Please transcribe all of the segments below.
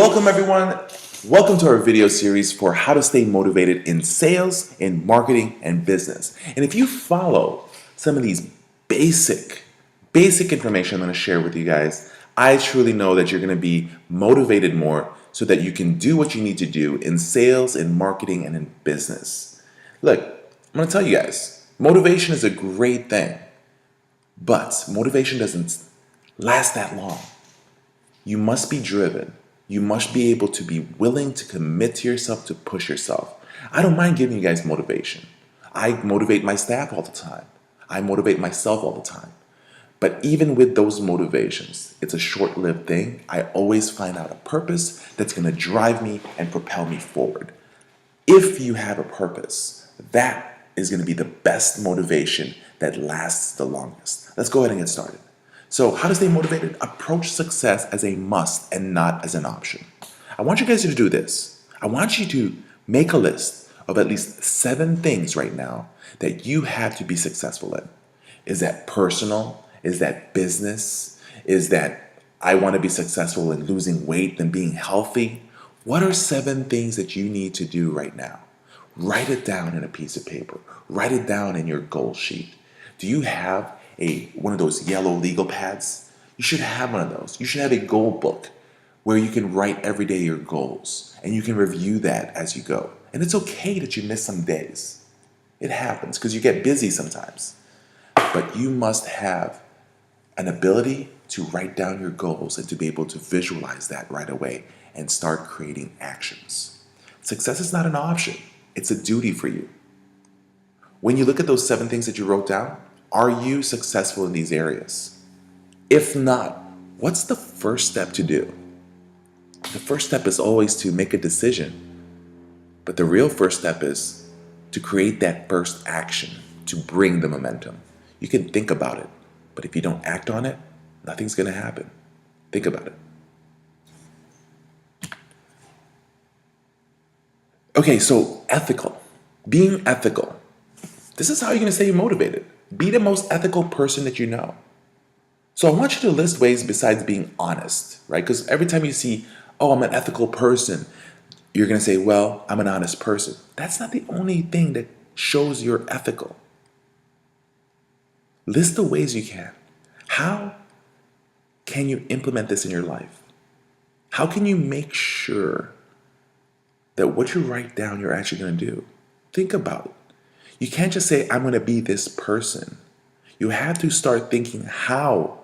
Welcome everyone. Welcome to our video series for how to stay motivated in sales, in marketing, and business. And if you follow some of these basic information I'm going to share with you guys, I truly know that you're going to be motivated more so that you can do what you need to do in sales, in marketing, and in business. Look, I'm going to tell you guys, motivation is a great thing, but motivation doesn't last that long. You must be driven. You must be able to be willing to commit to yourself, to push yourself. I don't mind giving you guys motivation. I motivate my staff all the time. I motivate myself all the time. But even with those motivations, it's a short-lived thing. I always find out a purpose that's going to drive me and propel me forward. If you have a purpose, that is going to be the best motivation that lasts the longest. Let's go ahead and get started. So how to stay motivated? Approach success as a must and not as an option. I want you guys to do this. I want you to make a list of at least 7 things right now that you have to be successful in. Is that personal? Is that business? Is that I want to be successful in losing weight and being healthy? What are 7 things that you need to do right now? Write it down in a piece of paper. Write it down in your goal sheet. Do you have one of those yellow legal pads? You should have one of those. You should have a goal book where you can write every day your goals and you can review that as you go. And it's okay that you miss some days. It happens because you get busy sometimes. But you must have an ability to write down your goals and to be able to visualize that right away and start creating actions. Success is not an option. It's a duty for you. When you look at those 7 things that you wrote down, are you successful in these areas? If not, what's the first step to do? The first step is always to make a decision. But the real first step is to create that first action to bring the momentum. You can think about it, but if you don't act on it, nothing's going to happen. Think about it. Okay, so ethical. Being ethical. This is how you're going to stay motivated. Be the most ethical person that you know. So I want you to list ways besides being honest, right? Because every time you see, oh, I'm an ethical person, you're going to say, well, I'm an honest person. That's not the only thing that shows you're ethical. List the ways you can. How can you implement this in your life? How can you make sure that what you write down you're actually going to do? Think about it. You can't just say, I'm going to be this person. You have to start thinking how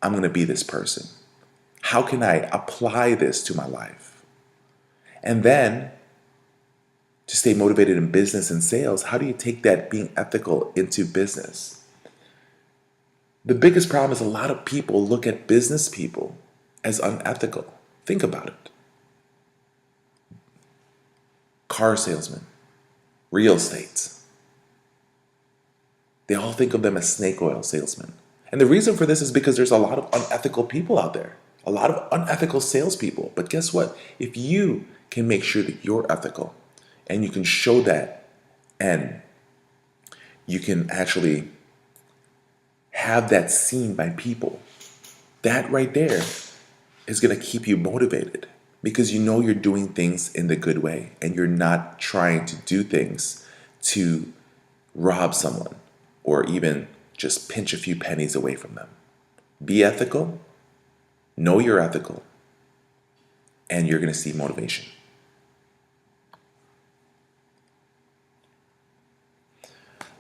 I'm going to be this person. How can I apply this to my life? And then, to stay motivated in business and sales, how do you take that being ethical into business? The biggest problem is a lot of people look at business people as unethical. Think about it. Car salesmen, real estate. They all think of them as snake oil salesmen. And the reason for this is because there's a lot of unethical people out there. A lot of unethical salespeople. But guess what? If you can make sure that you're ethical and you can show that and you can actually have that seen by people, that right there is going to keep you motivated because you know you're doing things in the good way and you're not trying to do things to rob someone or even just pinch a few pennies away from them. Be ethical, know you're ethical, and you're going to see motivation.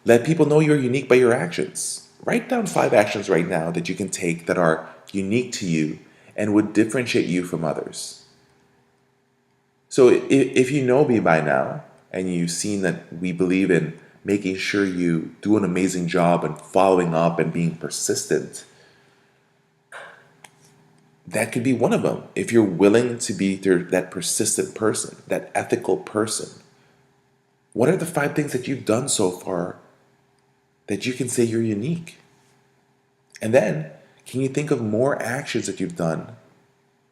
Let people know you're unique by your actions. Write down 5 actions right now that you can take that are unique to you and would differentiate you from others. So if you know me by now and you've seen that we believe in making sure you do an amazing job and following up and being persistent, that could be one of them. If you're willing to be that persistent person, that ethical person, what are the 5 things that you've done so far that you can say you're unique? And then, can you think of more actions that you've done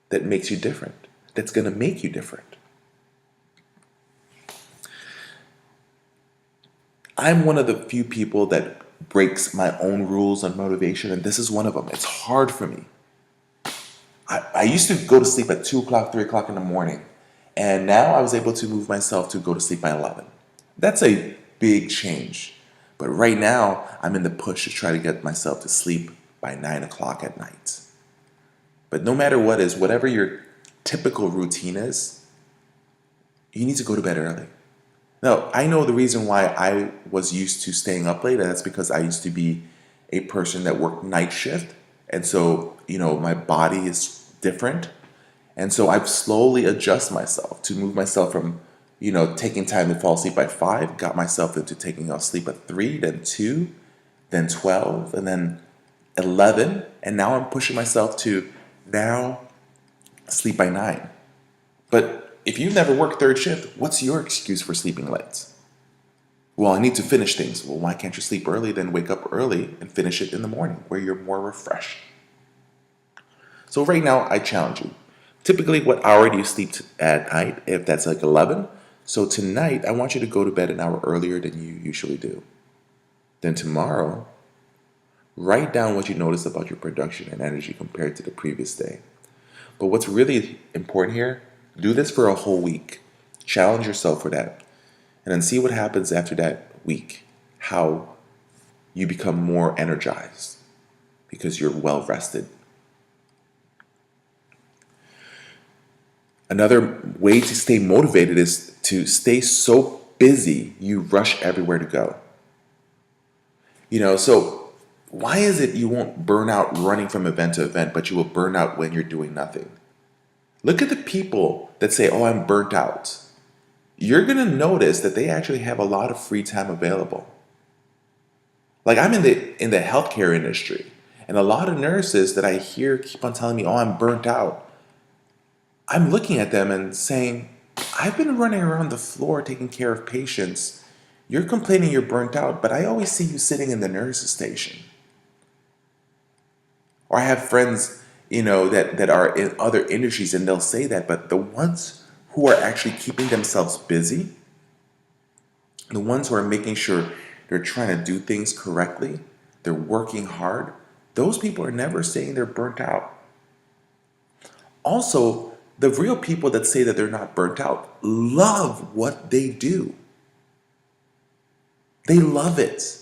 that makes you different, that's going to make you different? I'm one of the few people that breaks my own rules on motivation, and this is one of them. It's hard for me. I used to go to sleep at 2 o'clock, 3 o'clock in the morning. And now I was able to move myself to go to sleep by 11. That's a big change. But right now, I'm in the push to try to get myself to sleep by 9 o'clock at night. But no matter what is, whatever your typical routine is, you need to go to bed early. Now, I know the reason why I was used to staying up late, and that's because I used to be a person that worked night shift. And so, my body is different. And so I've slowly adjust myself to move myself from, taking time to fall asleep by 5, got myself into taking off sleep at 3, then 2, then 12, and then 11. And now I'm pushing myself to now sleep by 9. But if you've never worked third shift, what's your excuse for sleeping late? Well, I need to finish things. Well, why can't you sleep early, then wake up early and finish it in the morning where you're more refreshed? So right now, I challenge you. Typically, what hour do you sleep at night? If that's like 11. So tonight, I want you to go to bed an hour earlier than you usually do. Then tomorrow, write down what you noticed about your production and energy compared to the previous day. But what's really important here, do this for a whole week. Challenge yourself for that. And then see what happens after that week. How you become more energized because you're well rested. Another way to stay motivated is to stay so busy you rush everywhere to go. So why is it you won't burn out running from event to event, but you will burn out when you're doing nothing? Look at the people that say, oh, I'm burnt out. You're going to notice that they actually have a lot of free time available. Like I'm in the healthcare industry, and a lot of nurses that I hear keep on telling me, oh, I'm burnt out. I'm looking at them and saying, I've been running around the floor taking care of patients. You're complaining you're burnt out, but I always see you sitting in the nurse's station. Or I have friends, that are in other industries and they'll say that, but the ones who are actually keeping themselves busy, the ones who are making sure they're trying to do things correctly, they're working hard, those people are never saying they're burnt out. Also, the real people that say that they're not burnt out love what they do. They love it.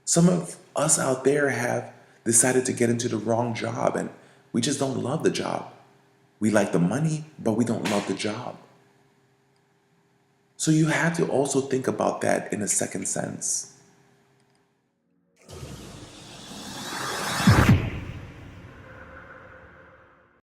Some of us out there have decided to get into the wrong job and we just don't love the job. We like the money, but we don't love the job. So you have to also think about that in a second sense.